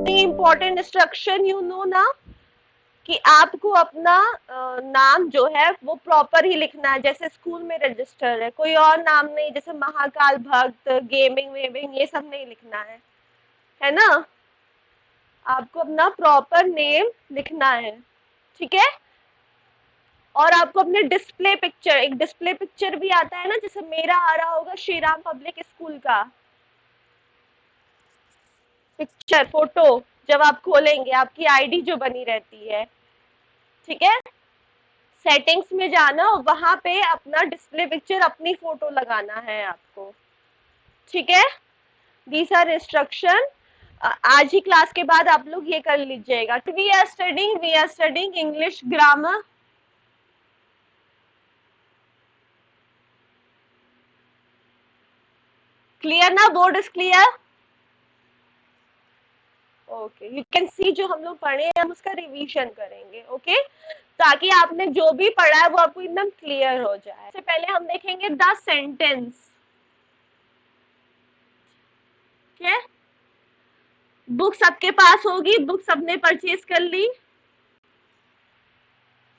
कितनी important instruction you know ना, कि आपको अपना नाम जो है वो प्रॉपर ही लिखना है, जैसे स्कूल में रजिस्टर है, कोई और नाम नहीं, जैसे महाकाल भक्त, गेमिंग वेमिंग, ये सब नहीं लिखना है ना। आपको अपना प्रॉपर नेम लिखना है, ठीक है। और आपको अपने डिस्प्ले पिक्चर, एक डिस्प्ले पिक्चर भी आता है ना, जैसे मेरा आ रहा होगा श्री राम पब्लिक स्कूल का पिक्चर, फोटो, जब आप खोलेंगे आपकी आईडी जो बनी रहती है, ठीक है। सेटिंग्स में जाना, वहां पे अपना डिस्प्ले पिक्चर, अपनी फोटो लगाना है आपको, ठीक है। These are instruction. आज ही क्लास के बाद आप लोग ये कर लीजिएगा। We are studying English grammar. Clear ना, board is clear? Okay, you can see जो हम लोग पढ़े हैं हम उसका रिवीजन करेंगे, ओके, ताकि आपने जो भी पढ़ा है वो आपको एकदम क्लियर हो जाए। सबसे पहले हम देखेंगे द सेंटेंस, ठीक है। बुक सबके पास होगी, बुक सबने परचेज कर ली,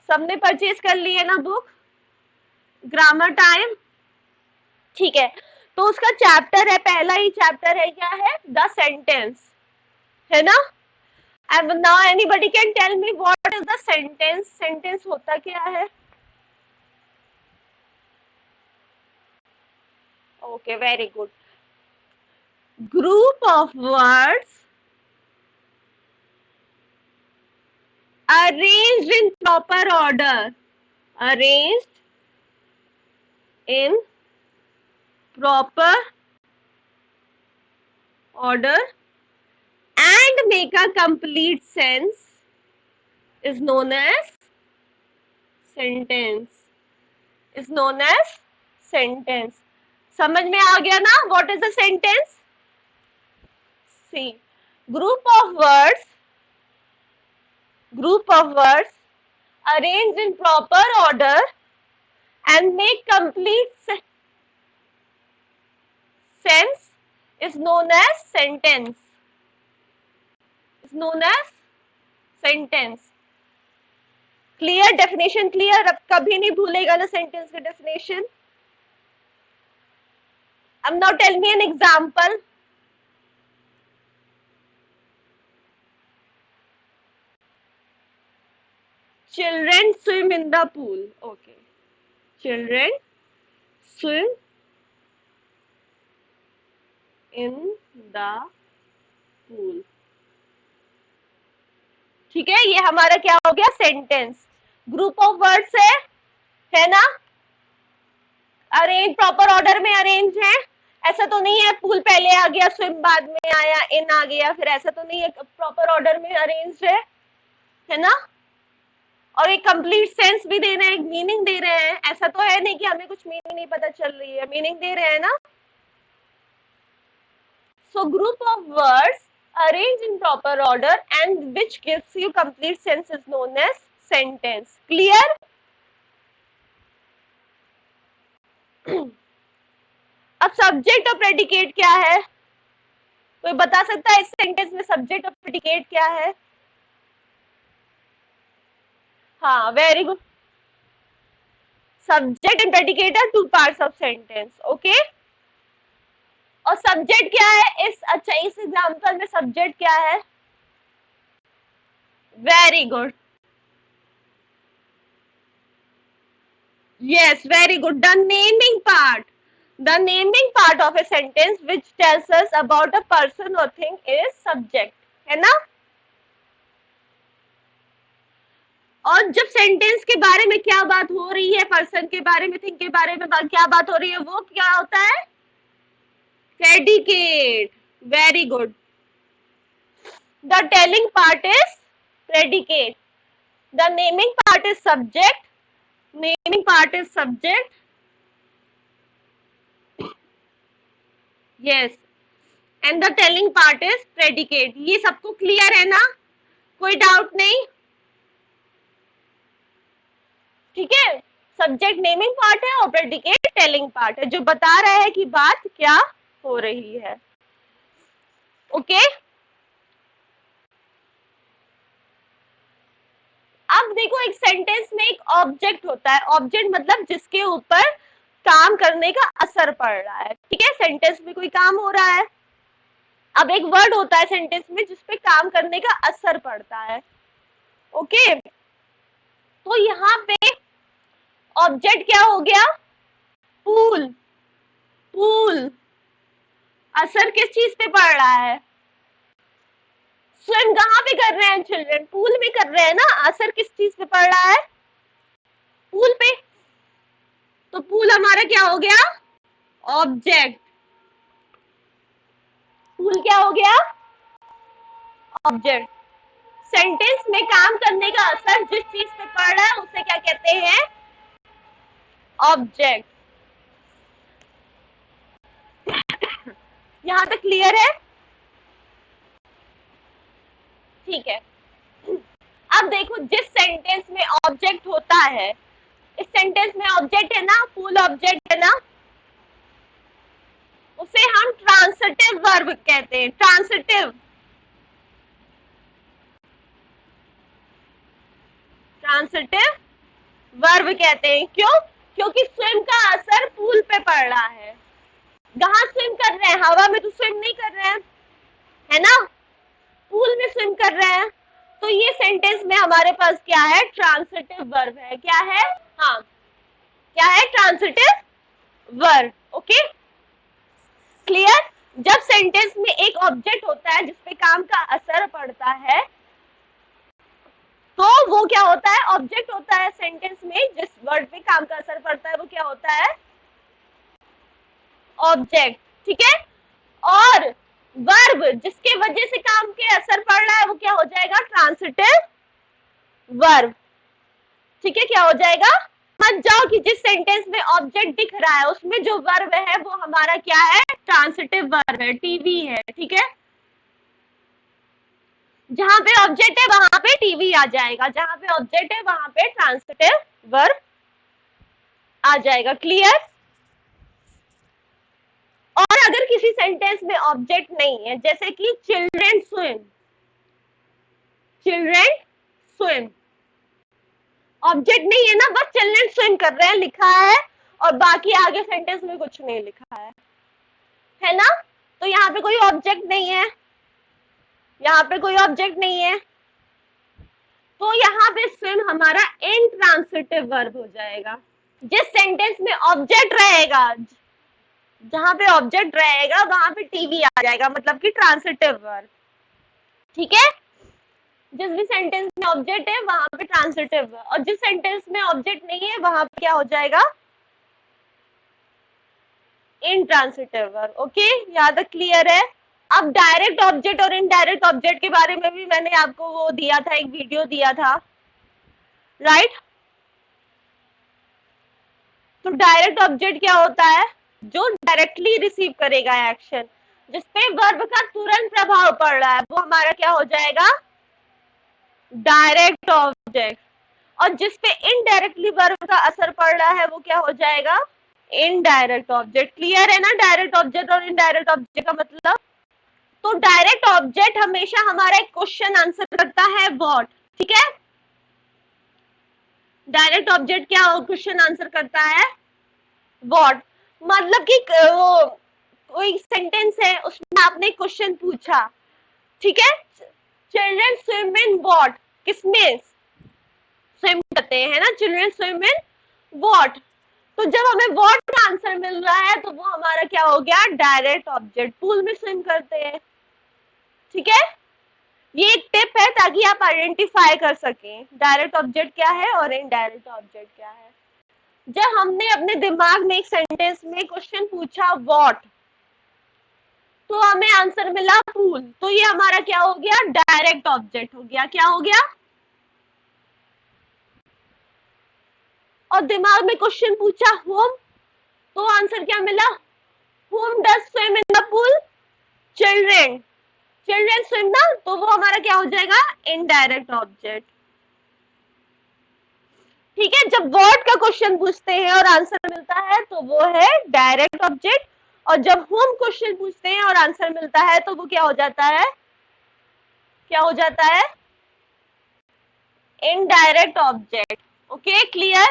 सबने परचेज कर ली है ना बुक, ग्रामर टाइम, ठीक है। तो उसका चैप्टर है, पहला ही चैप्टर है, क्या है, द सेंटेंस, है ना। And now anybody can tell me what is the sentence? Sentence होता क्या है? Okay, very good. Group of words arranged in proper order, arranged in proper order and make a complete sense is known as sentence, is known as sentence. समझ में आ गया ना what is a sentence? See, group of words arranged in proper order and make complete sense is known as sentence, is known as sentence. Clear? Definition clear? अब कभी नहीं भूलेगा ना sentence का डेफिनेशन। अब now tell me an example. Children swim in the pool, okay, children swim in the pool, ठीक है। ये हमारा क्या हो गया, सेंटेंस। ग्रुप ऑफ वर्ड्स है ना, अरेंज, प्रॉपर ऑर्डर में अरेंज है। ऐसा तो नहीं है पूल पहले आ गया, स्विम बाद में आया, इन आ गया, फिर ऐसा तो नहीं है, प्रॉपर ऑर्डर में अरेंज है ना। और एक कंप्लीट सेंस भी दे रहे हैं, एक मीनिंग दे रहे हैं। ऐसा तो है नहीं कि हमें कुछ मीनिंग नहीं पता चल रही है, मीनिंग दे रहे हैं ना। So group of words arranged in proper order and which gives you complete sense is known as sentence. Clear? अब सब्जेक्ट और प्रेडिकेट क्या है? कोई बता सकता है इस सेंटेंस में सब्जेक्ट और प्रेडिकेट क्या है? हाँ, very good. Subject and predicate are two parts of sentence, okay. और सब्जेक्ट क्या है इस, अच्छा, इस एग्जांपल में सब्जेक्ट क्या है? Very good, yes, very good, the naming part, the naming part of a sentence which tells us about a person or thing is subject, है ना। और जब सेंटेंस के बारे में क्या बात हो रही है, पर्सन के बारे में, थिंग के बारे में क्या बात हो रही है, वो क्या होता है, predicate. Very good, the telling part is predicate, the naming part is subject, naming part is subject, yes, and the telling part is predicate. ये सबको क्लियर है ना, कोई डाउट नहीं, ठीक है। सब्जेक्ट नेमिंग पार्ट है और प्रेडिकेट टेलिंग पार्ट है, जो बता रहा है कि बात क्या हो रही है, ओके। देखो एक सेंटेंस में एक ऑब्जेक्ट होता है, ऑब्जेक्ट मतलब जिसके ऊपर काम करने का असर पड़ रहा है, ठीक है, सेंटेंस में कोई काम हो रहा है। अब एक वर्ड होता है सेंटेंस में जिसपे काम करने का असर पड़ता है, ओके। तो यहाँ पे ऑब्जेक्ट क्या हो गया, पूल। पूल असर किस चीज पे पड़ रहा है, स्विम कहाँ पे कर रहे हैं चिल्ड्रन, पूल में कर रहे हैं ना, असर किस चीज पे पड़ रहा है, पूल पे। तो पूल हमारा क्या हो गया, ऑब्जेक्ट। पूल क्या हो गया, ऑब्जेक्ट। सेंटेंस में काम करने का असर जिस चीज पे पड़ रहा है उसे क्या कहते हैं, ऑब्जेक्ट। यहां तक क्लियर है, ठीक है। अब देखो जिस सेंटेंस में ऑब्जेक्ट होता है, इस सेंटेंस में ऑब्जेक्ट है ना, फुल ऑब्जेक्ट है ना, उसे हम ट्रांसिटिव वर्ब कहते हैं, ट्रांसिटिव। ट्रांसिटिव वर्ब कहते हैं, क्यों, क्योंकि स्विम का असर पूल पे पड़ रहा है। कहाँ स्विम कर रहे हैं, हवा में तो स्विम नहीं कर रहे हैं, है ना, पूल में स्विम कर रहे हैं। तो ये सेंटेंस में हमारे पास क्या है, ट्रांसिटिव वर्ब है, क्या है, हाँ क्या है, ट्रांसिटिव वर्ब, ओके क्लियर। जब सेंटेंस में एक ऑब्जेक्ट होता है जिसपे काम का असर पड़ता है तो वो क्या होता है, ऑब्जेक्ट होता है। सेंटेंस में जिस वर्ड पे काम का असर पड़ता है वो क्या होता है, ऑब्जेक्ट, ठीक है। और वर्ब जिसके वजह से काम के असर पड़ रहा है वो क्या हो जाएगा, ट्रांसिटिव वर्ब, ठीक है। क्या हो जाएगा, मत जाओ कि जिस सेंटेंस में ऑब्जेक्ट दिख रहा है उसमें जो वर्ब है वो हमारा क्या है, ट्रांसिटिव वर्ब है, टीवी है, ठीक है। जहां पे ऑब्जेक्ट है वहां पे टीवी आ जाएगा, जहां पे ऑब्जेक्ट है वहां पे ट्रांसिटिव वर्ब आ जाएगा, क्लियर। और अगर किसी सेंटेंस में ऑब्जेक्ट नहीं है, जैसे कि children swim, children swim object नहीं है ना, बस चिल्ड्रेन स्विम कर रहे हैं लिखा है और बाकी आगे सेंटेंस में कुछ नहीं लिखा है ना। तो यहाँ पे कोई ऑब्जेक्ट नहीं है, यहाँ पे कोई ऑब्जेक्ट नहीं है, तो यहाँ पे स्विम हमारा इंट्रांसिटिव वर्ब हो जाएगा। जिस सेंटेंस में ऑब्जेक्ट रहेगा, जहां पे ऑब्जेक्ट रहेगा वहां पे टीवी आ जाएगा, मतलब कि ट्रांसिटिव वर्ब, ठीक है। जिस भी सेंटेंस में ऑब्जेक्ट है वहां पे ट्रांसिटिव वर्ब, और जिस सेंटेंस में ऑब्जेक्ट नहीं है वहां पे क्या हो जाएगा, इंट्रांसिटिव वर्ब, ओके यहाँ तक क्लियर है। अब डायरेक्ट ऑब्जेक्ट और इनडायरेक्ट ऑब्जेक्ट के बारे में भी मैंने आपको वो दिया था, एक वीडियो दिया था, राइट। तो डायरेक्ट ऑब्जेक्ट क्या होता है, जो डायरेक्टली रिसीव करेगा एक्शन, जिसपे वर्ब का तुरंत प्रभाव पड़ रहा है, वो हमारा क्या हो जाएगा, डायरेक्ट ऑब्जेक्ट। और जिसपे इनडायरेक्टली वर्ब का असर पड़ रहा है वो क्या हो जाएगा, इनडायरेक्ट ऑब्जेक्ट। क्लियर है ना, डायरेक्ट ऑब्जेक्ट और इनडायरेक्ट ऑब्जेक्ट का मतलब। तो डायरेक्ट ऑब्जेक्ट हमेशा हमारा एक क्वेश्चन आंसर करता है, व्हाट, ठीक है। डायरेक्ट ऑब्जेक्ट क्या क्वेश्चन आंसर करता है, व्हाट। मतलब कि वो कोई सेंटेंस है उसमें आपने क्वेश्चन पूछा, ठीक है, चिल्ड्रन स्विम इन व्हाट, किसमें स्विम करते हैं ना, चिल्ड्रन स्विम इन व्हाट। तो जब हमें व्हाट का आंसर मिल रहा है तो वो हमारा क्या हो गया, डायरेक्ट ऑब्जेक्ट, पूल में स्विम करते हैं, ठीक है। ये एक टिप है ताकि आप आइडेंटिफाई कर सकें डायरेक्ट ऑब्जेक्ट क्या है और इनडायरेक्ट ऑब्जेक्ट क्या है। जब हमने अपने दिमाग में एक सेंटेंस में क्वेश्चन पूछा व्हाट, तो हमें आंसर मिला पूल, तो ये हमारा क्या हो गया, डायरेक्ट ऑब्जेक्ट हो गया, क्या हो गया। और दिमाग में क्वेश्चन पूछा होम, तो आंसर क्या मिला, home does swim in the pool, children, children swim ना, तो वो हमारा क्या हो जाएगा, इनडायरेक्ट ऑब्जेक्ट, ठीक है। जब व्हाट का क्वेश्चन पूछते हैं और आंसर मिलता है तो वो है डायरेक्ट ऑब्जेक्ट, और जब होम क्वेश्चन पूछते हैं और आंसर मिलता है तो वो क्या हो जाता है, क्या हो जाता है, indirect object. Okay, clear?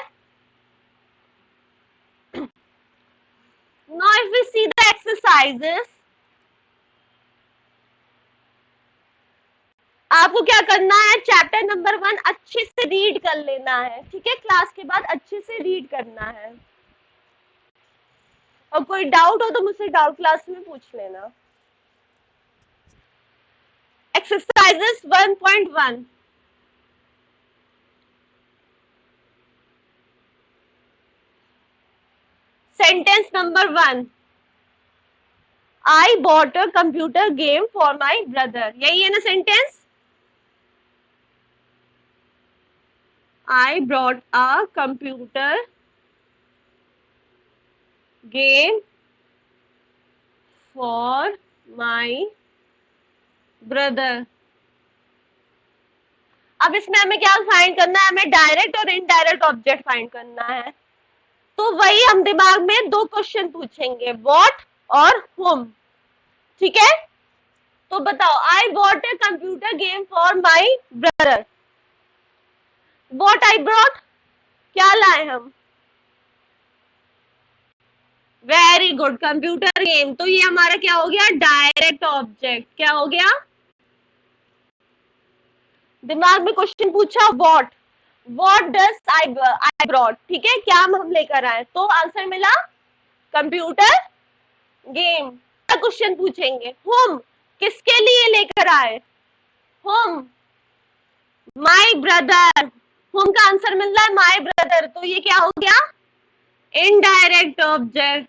Now if we see the exercises, आपको क्या करना है, चैप्टर नंबर 1 अच्छे से रीड कर लेना है, ठीक है, क्लास के बाद अच्छे से रीड करना है, और कोई डाउट हो तो मुझसे डाउट क्लास में पूछ लेना। Exercises 1.1, sentence number 1, I bought a computer game for my brother, यही है ना sentence? I brought a computer game for my brother. अब इसमें हमें क्या फाइंड करना है, हमें डायरेक्ट और इनडायरेक्ट ऑब्जेक्ट फाइंड करना है। तो वही हम दिमाग में दो क्वेश्चन पूछेंगे, व्हाट और whom, ठीक है? तो बताओ, I bought a computer game for my brother, what I brought, क्या लाए हम? Very good, computer game. तो ये हमारा क्या हो गया, डायरेक्ट ऑब्जेक्ट। क्या हो गया, दिमाग में क्वेश्चन पूछा व्हाट डज आई ब्रॉट, ठीक है, क्या हम लेकर आए, तो आंसर मिला कंप्यूटर गेम। क्वेश्चन पूछेंगे, होम, किसके लिए लेकर आए, होम, माई ब्रदर, होम का आंसर मिल रहा है माई ब्रदर, तो ये क्या हो गया, इनडायरेक्ट ऑब्जेक्ट।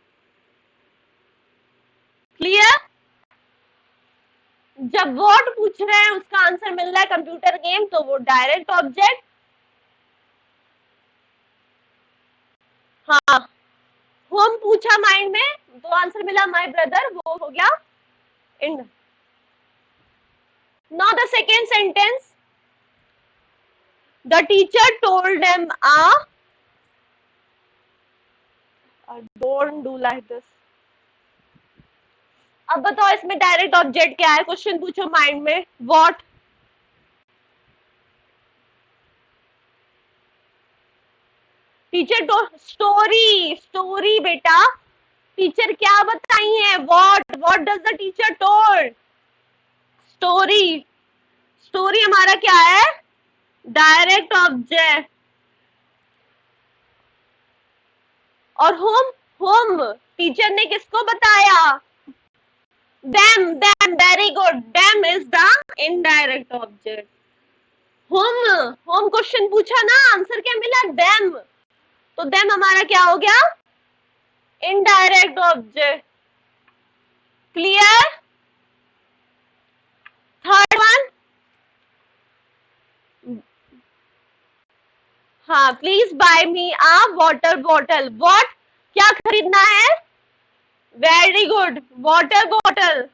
क्लियर? जब व्हाट पूछ रहे हैं उसका आंसर मिल रहा है कंप्यूटर गेम, तो वो डायरेक्ट ऑब्जेक्ट। हाँ, होम पूछा माइंड में तो आंसर मिला माय ब्रदर, वो हो गया इन। Now the second sentence, the teacher told them don't do like this. अब बताओ इसमें डायरेक्ट ऑब्जेक्ट क्या है, क्वेश्चन पूछो माइंड में, व्हाट, टीचर स्टोरी, स्टोरी बेटा, टीचर क्या बताई है, what does the teacher told, story. Story हमारा क्या है, डायरेक्ट ऑब्जेक्ट। और होम टीचर ने किसको बताया, them, very good, them is the indirect object। Home question पूछा ना, आंसर क्या मिला, them, तो them हमारा क्या हो गया, indirect object. Clear? Third one, हाँ, please buy me a water bottle, what, क्या खरीदना है, very good, water bottle.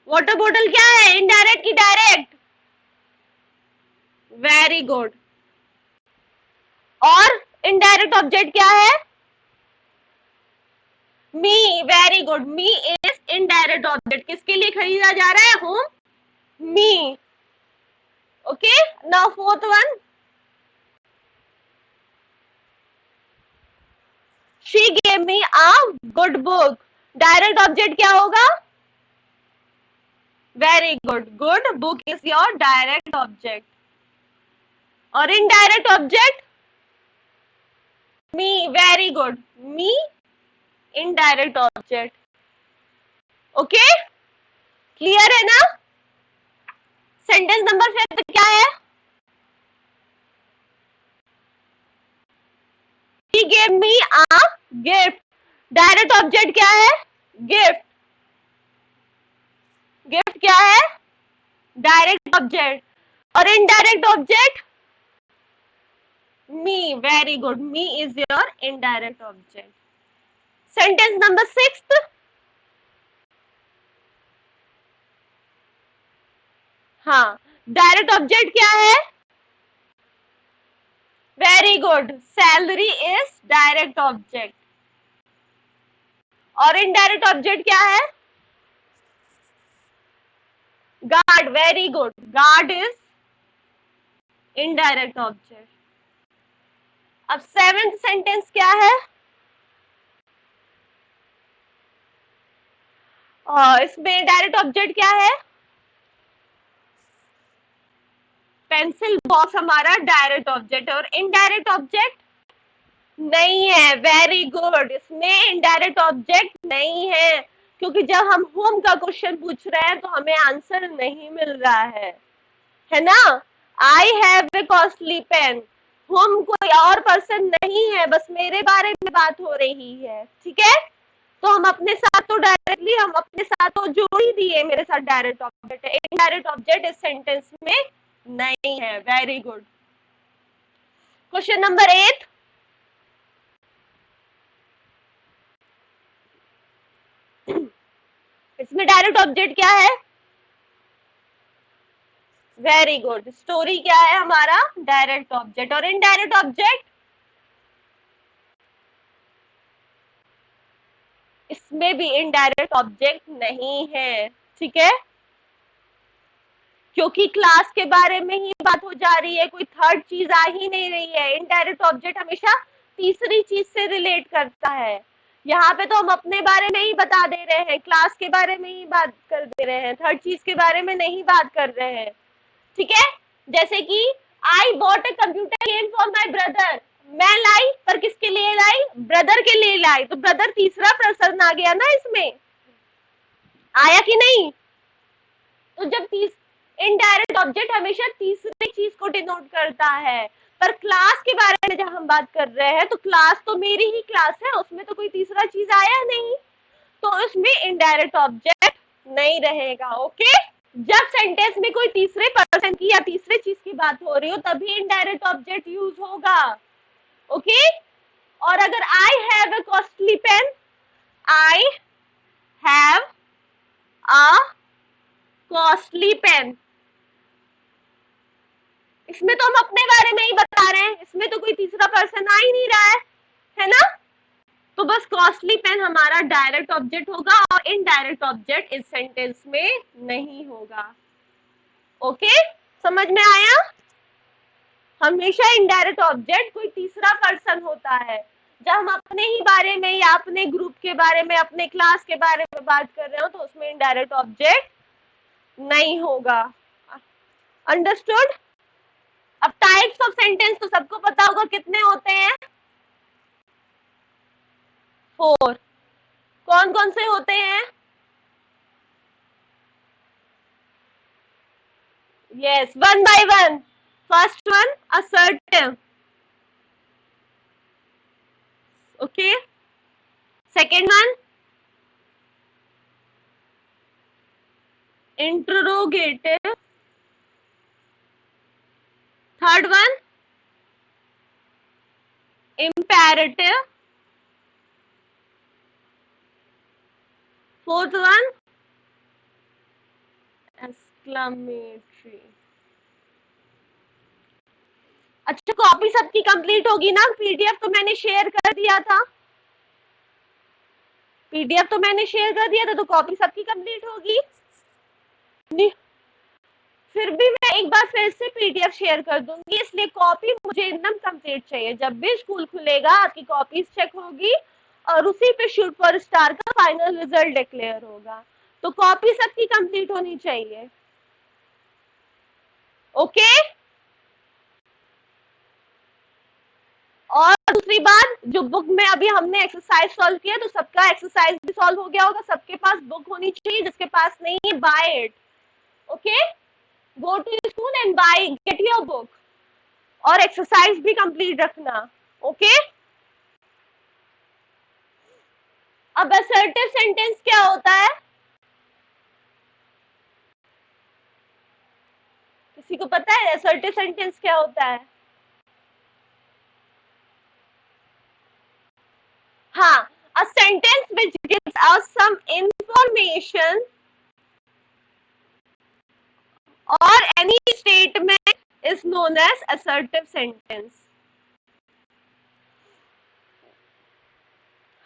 Water bottle क्या है, इनडायरेक्ट की डायरेक्ट, वेरी गुड। और इनडायरेक्ट ऑब्जेक्ट क्या है, me, very good, me is indirect object, किसके लिए खरीदा जा रहा है, whom, me. Okay, now fourth one, she gave me a good book, direct object क्या होगा, very good, good book is your direct object. और इनडायरेक्ट ऑब्जेक्ट, मी, very good, मी indirect object. Okay, clear है ना? सेंटेंस नंबर 5 क्या है, He gave me a gift, direct object क्या है, gift, gift क्या है, डायरेक्ट ऑब्जेक्ट। और indirect object, me, very good, me is your indirect object. Sentence number 6, हाँ, डायरेक्ट ऑब्जेक्ट क्या है, very good, salary is direct object. और indirect object क्या है, guard, very good, guard is indirect object. अब seventh sentence क्या है? इसमें डायरेक्ट ऑब्जेक्ट क्या है? पेंसिल बॉक्स हमारा डायरेक्ट ऑब्जेक्ट है और इनडायरेक्ट ऑब्जेक्ट नहीं है। वेरी गुड, इसमें इनडायरेक्ट ऑब्जेक्ट नहीं है, क्योंकि जब हम होम का क्वेश्चन पूछ रहे हैं तो हमें आंसर नहीं मिल रहा है ना। I have a costly pen, home कोई और पर्सन नहीं है, बस मेरे बारे में बात हो रही है, ठीक है। तो हम अपने साथ तो डायरेक्टली हम अपने साथ तो जोड़ ही दिए, मेरे साथ डायरेक्ट ऑब्जेक्ट है। इनडायरेक्ट ऑब्जेक्ट इस सेंटेंस में नहीं है। Very good. क्वेश्चन नंबर 8, इसमें डायरेक्ट ऑब्जेक्ट क्या है? वेरी गुड, स्टोरी क्या है हमारा? Direct object. और इनडायरेक्ट ऑब्जेक्ट इसमें भी इनडायरेक्ट ऑब्जेक्ट नहीं है, ठीक है, क्योंकि क्लास के बारे में ही बात हो जा रही है, कोई थर्ड चीज आ ही नहीं रही है। इनडायरेक्ट ऑब्जेक्ट हमेशा तीसरी चीज से रिलेट करता है। यहाँ पे तो हम अपने बारे में ही बता दे रहे हैं, क्लास के बारे में ही बात कर दे रहे हैं, थर्ड चीज के बारे में नहीं बात कर रहे हैं, ठीक है। जैसे कि I bought a computer game for my brother, मैं लाई पर किसके लिए लाई? ब्रदर के लिए लाई, तो ब्रदर तीसरा पर्सन आ गया ना इसमें, आया कि नहीं? तो जब इनडायरेक्ट ऑब्जेक्ट हमेशा तीसरी चीज को डिनोट करता है, पर क्लास के बारे में जब हम बात कर रहे हैं तो क्लास तो मेरी ही क्लास है, उसमें तो कोई तीसरा चीज आया नहीं, तो उसमें इनडायरेक्ट ऑब्जेक्ट नहीं रहेगा। ओके, जब सेंटेंस में कोई तीसरे पर्सन की या तीसरे चीज की बात हो रही हो तभी इनडायरेक्ट ऑब्जेक्ट यूज होगा। ओके, और अगर I have a costly pen, I have a costly pen, इसमें तो हम अपने बारे में ही बता रहे हैं, इसमें तो कोई तीसरा पर्सन आ ही नहीं रहा है ना। तो बस कॉस्टली पेन हमारा डायरेक्ट ऑब्जेक्ट होगा और इनडायरेक्ट ऑब्जेक्ट इस सेंटेंस में नहीं होगा। ओके, समझ में आया? हमेशा इनडायरेक्ट ऑब्जेक्ट कोई तीसरा पर्सन होता है। जब हम अपने ही बारे में या अपने ग्रुप के बारे में, अपने क्लास के बारे में बात कर रहे हो तो उसमें इनडायरेक्ट ऑब्जेक्ट नहीं होगा। अंडरस्टूड? अब टाइप्स ऑफ सेंटेंस तो सबको पता होगा कितने होते हैं? 4। कौन कौन से होते हैं? Yes, one by one. First one assertive, okay. Second one interrogative, third one imperative, fourth one exclamatory। अच्छा, कॉपी सबकी कंप्लीट होगी ना? पीडीएफ तो मैंने शेयर कर दिया था, पीडीएफ तो मैंने शेयर कर दिया था, तो कॉपी सबकी कंप्लीट होगी। फिर भी मैं एक बार फिर से पीडीएफ शेयर कर दूंगी, इसलिए कॉपी मुझे एकदम कंप्लीट चाहिए। जब भी स्कूल खुलेगा आपकी कॉपीज चेक होगी और उसी पे शूट फॉर स्टार का फाइनल रिजल्ट डिक्लेयर होगा, तो कॉपी सबकी कंप्लीट होनी चाहिए। ओके, और दूसरी बात, जो बुक में अभी हमने एक्सरसाइज सॉल्व किया तो सबका एक्सरसाइज भी सॉल्व हो गया होगा, सबके पास बुक होनी चाहिए, जिसके पास नहीं है buy it. Okay, go to school and buy, get your book, और एक्सरसाइज भी कंप्लीट रखना। ओके, अब असर्टिव सेंटेंस क्या होता है? किसी को पता है असर्टिव सेंटेंस क्या होता है? हाँ, a sentence which gives us some information or any statement is known as assertive sentence।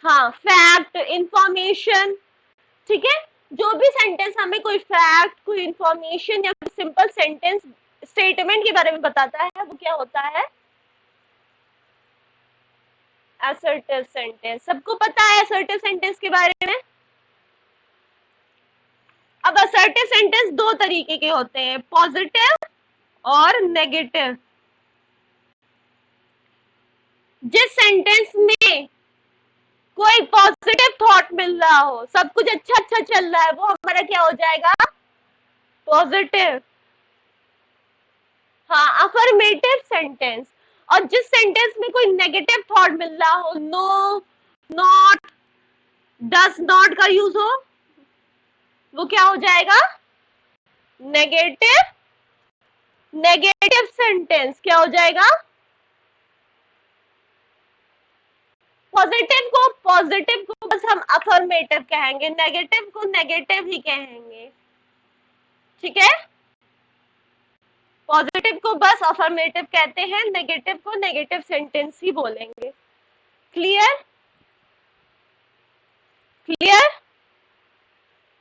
हाँ, फैक्ट, इंफॉर्मेशन, ठीक है, जो भी सेंटेंस हमें कोई फैक्ट, कोई इंफॉर्मेशन या सिंपल सेंटेंस स्टेटमेंट के बारे में बताता है वो क्या होता है? Assertive sentence. सबको पता है असर्टिव सेंटेंस के बारे में? अब असर्टिव सेंटेंस दो तरीके के होते हैं, पॉजिटिव और नेगेटिव। जिस सेंटेंस में कोई पॉजिटिव थॉट मिल रहा हो, सब कुछ अच्छा अच्छा चल रहा है, वो हमारा क्या हो जाएगा? पॉजिटिव। हाँ, अफर्मेटिव सेंटेंस। और जिस सेंटेंस में कोई नेगेटिव थॉट मिल रहा हो, नो, नॉट, डज नॉट का यूज हो, वो क्या हो जाएगा? नेगेटिव। नेगेटिव सेंटेंस क्या हो जाएगा? पॉजिटिव को बस हम अफर्मेटिव कहेंगे, नेगेटिव को नेगेटिव ही कहेंगे। ठीक है? पॉजिटिव को बस अफर्मेटिव कहते हैं, नेगेटिव को नेगेटिव सेंटेंस ही बोलेंगे। क्लियर? क्लियर?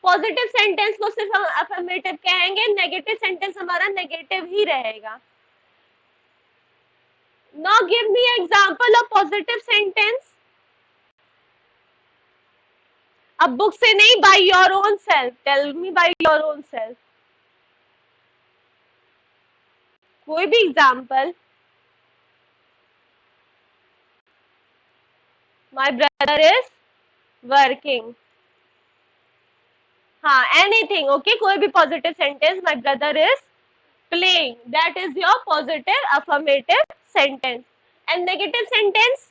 पॉजिटिव सेंटेंस को सिर्फ हम अफर्मेटिव कहेंगे, नेगेटिव सेंटेंस हमारा नेगेटिव ही रहेगा। Now give me example of positive sentence. अब बुक से नहीं, by your own self, tell me by your own self. कोई भी example. My brother is working. हाँ, एनीथिंग, ओके, कोई भी positive sentence. My brother is playing, that is your positive affirmative sentence. And negative sentence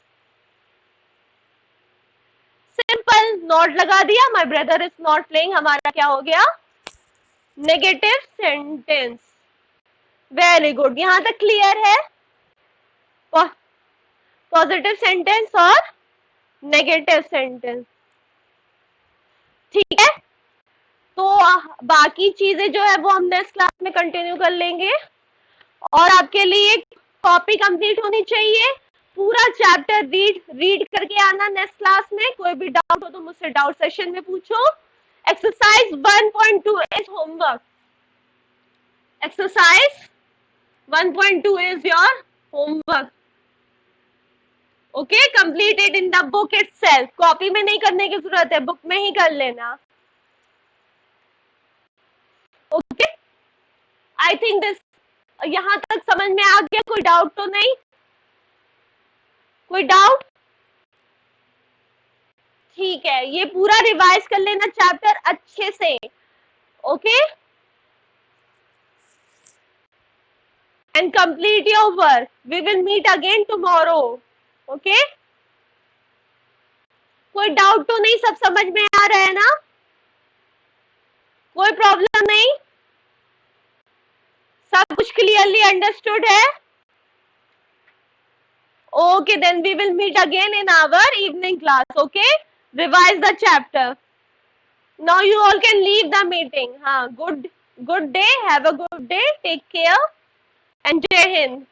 simple, not लगा दिया, my brother is not playing, हमारा क्या हो गया? Negative sentence. वेरी गुड, यहां तक क्लियर है? पॉजिटिव सेंटेंस और नेगेटिव सेंटेंस। ठीक है, तो बाकी चीजें जो है वो हम नेक्स्ट क्लास में कंटिन्यू कर लेंगे। और आपके लिए कॉपी कंप्लीट होनी चाहिए, पूरा चैप्टर रीड करके आना नेक्स्ट क्लास में। कोई भी डाउट हो तो मुझसे डाउट सेशन में पूछो। Exercise 1.2 is homework. Exercise 1.2 is your homework. Okay, complete it in the book itself. Copy में नहीं करने की जरूरत है, बुक में ही कर लेना। ओके, आई थिंक दिस यहां तक समझ में आ गया? कोई डाउट तो नहीं? कोई डाउट? ठीक है, ये पूरा रिवाइज कर लेना चैप्टर अच्छे से। Okay, and complete your work. We will meet again tomorrow. Okay, कोई डाउट तो नहीं? सब समझ में आ रहा है ना? कोई प्रॉब्लम नहीं? सब कुछ क्लियरली अंडरस्टूड है? Okay, then we will meet again in our evening class. Okay, revise the chapter. Now you all can leave the meeting. हाँ, good day. Have a good day. Take care. And Jai Hind.